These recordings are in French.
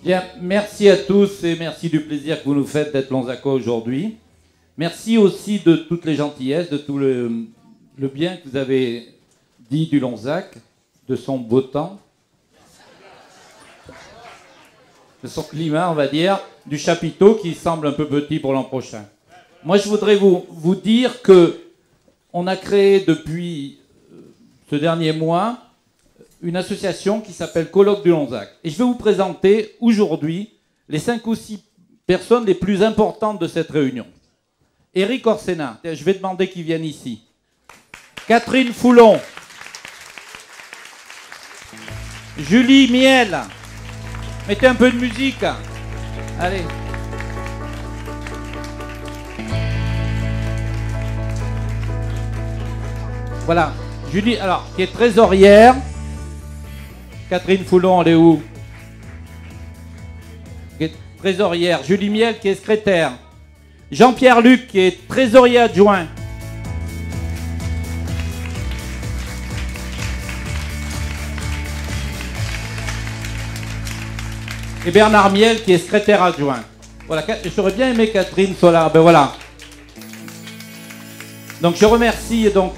Bien, merci à tous et merci du plaisir que vous nous faites d'être Lonzacois aujourd'hui. Merci aussi de toutes les gentillesses, de tout le bien que vous avez dit du Lonzac, de son beau temps, de son climat, on va dire, du chapiteau qui semble un peu petit pour l'an prochain. Moi, je voudrais vous dire que on a créé depuis ce dernier mois une association qui s'appelle Colloque du Lonzac. Et je vais vous présenter aujourd'hui les 5 ou 6 personnes les plus importantes de cette réunion. Éric Orsena, je vais demander qu'il vienne ici. Catherine Foulon. Julie Miel. Mettez un peu de musique. Allez. Voilà. Julie, alors, qui est trésorière. Catherine Foulon, elle est où? Qui est trésorière. Julie Miel, qui est secrétaire. Jean-Pierre Luc, qui est trésorier adjoint. Et Bernard Miel, qui est secrétaire adjoint. Voilà, j'aurais bien aimé Catherine soit là. Ben voilà. Donc je remercie donc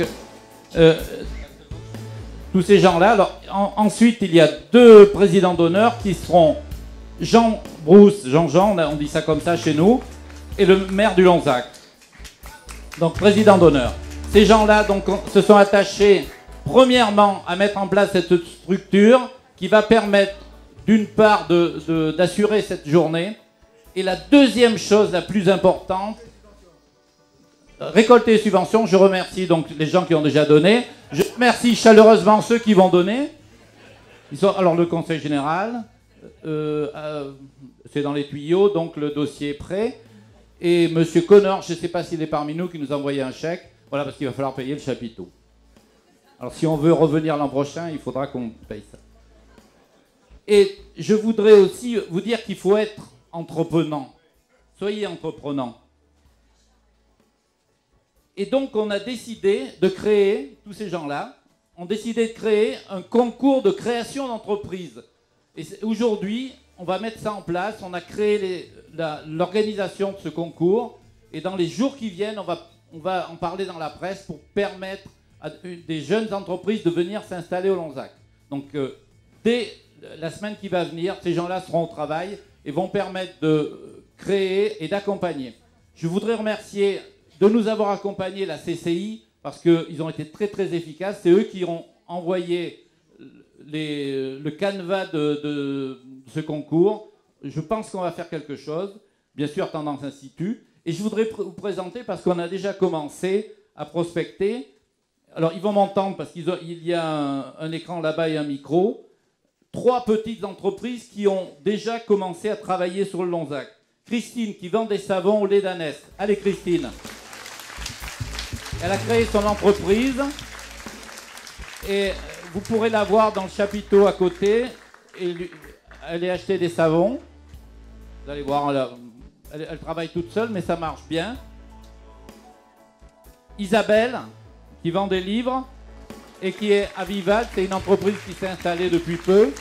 tous ces gens-là. Alors ensuite, il y a 2 présidents d'honneur qui seront Jean Brousse, Jean-Jean, on dit ça comme ça chez nous, et le maire du Lonzac. Donc président d'honneur. Ces gens-là donc se sont attachés premièrement à mettre en place cette structure qui va permettre d'une part d'assurer cette journée, et la deuxième chose la plus importante, récolter les subventions. Je remercie donc les gens qui ont déjà donné. Je remercie chaleureusement ceux qui vont donner. Ils sont, alors le conseil général, c'est dans les tuyaux, donc le dossier est prêt. Et monsieur Connor, je ne sais pas s'il est parmi nous, qui nous a envoyé un chèque. Voilà, parce qu'il va falloir payer le chapiteau. Alors si on veut revenir l'an prochain, il faudra qu'on paye ça. Et je voudrais aussi vous dire qu'il faut être entreprenant. Soyez entreprenant. Et donc on a décidé de créer, tous ces gens-là, ont décidé de créer un concours de création d'entreprise. Et aujourd'hui, on va mettre ça en place. On a créé l'organisation de ce concours. Et dans les jours qui viennent, on va en parler dans la presse pour permettre à des jeunes entreprises de venir s'installer au Lonzac. Donc dès la semaine qui va venir, ces gens-là seront au travail et vont permettre de créer et d'accompagner. Je voudrais remercier de nous avoir accompagné la CCI parce qu'ils ont été très très efficaces. C'est eux qui ont envoyé le canevas de ce concours. Je pense qu'on va faire quelque chose. Bien sûr, Tendance Institut. Et je voudrais vous présenter, parce qu'on a déjà commencé à prospecter. Alors, ils vont m'entendre parce qu'il y a un écran là-bas et un micro. 3 petites entreprises qui ont déjà commencé à travailler sur le Lonzac. Christine, qui vend des savons au lait d'ânesse. Allez, Christine. Elle a créé son entreprise. Et vous pourrez la voir dans le chapiteau à côté. Et elle a acheté des savons. Vous allez voir, elle travaille toute seule, mais ça marche bien. Isabelle, qui vend des livres et qui est à Vival. C'est une entreprise qui s'est installée depuis peu.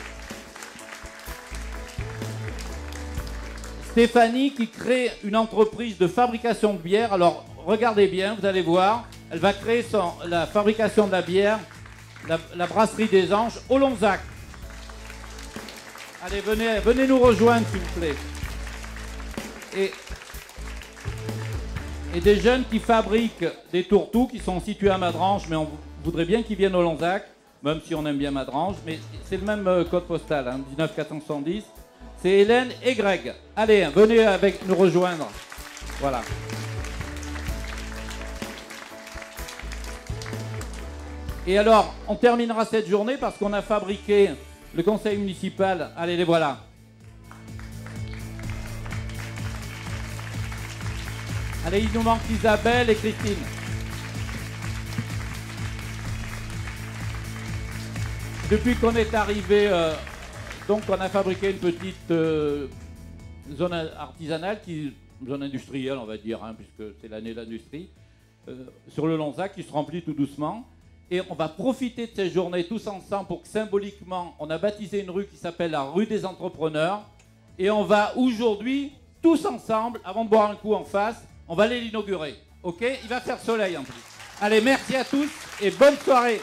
Stéphanie, qui crée une entreprise de fabrication de bière. Alors, regardez bien, vous allez voir. Elle va créer la fabrication de la bière, la brasserie des Anges, au Lonzac. Allez, venez nous rejoindre, s'il vous plaît. Et des jeunes qui fabriquent des tourteaux qui sont situés à Madrange, mais on voudrait bien qu'ils viennent au Lonzac, même si on aime bien Madrange, mais c'est le même code postal, hein, 19470. C'est Hélène et Greg. Allez, venez nous rejoindre. Voilà. Et alors, on terminera cette journée parce qu'on a fabriqué le conseil municipal. Allez, les voilà. Allez, il nous manque Isabelle et Christine. Depuis qu'on est arrivé, donc on a fabriqué une petite zone artisanale, zone industrielle on va dire, hein, puisque c'est l'année de l'industrie, sur le Lonzac qui se remplit tout doucement. Et on va profiter de ces journées tous ensemble pour que symboliquement, on a baptisé une rue qui s'appelle la rue des entrepreneurs. Et on va aujourd'hui, tous ensemble, avant de boire un coup en face, on va aller l'inaugurer. Ok? Il va faire soleil en plus. Allez, merci à tous et bonne soirée.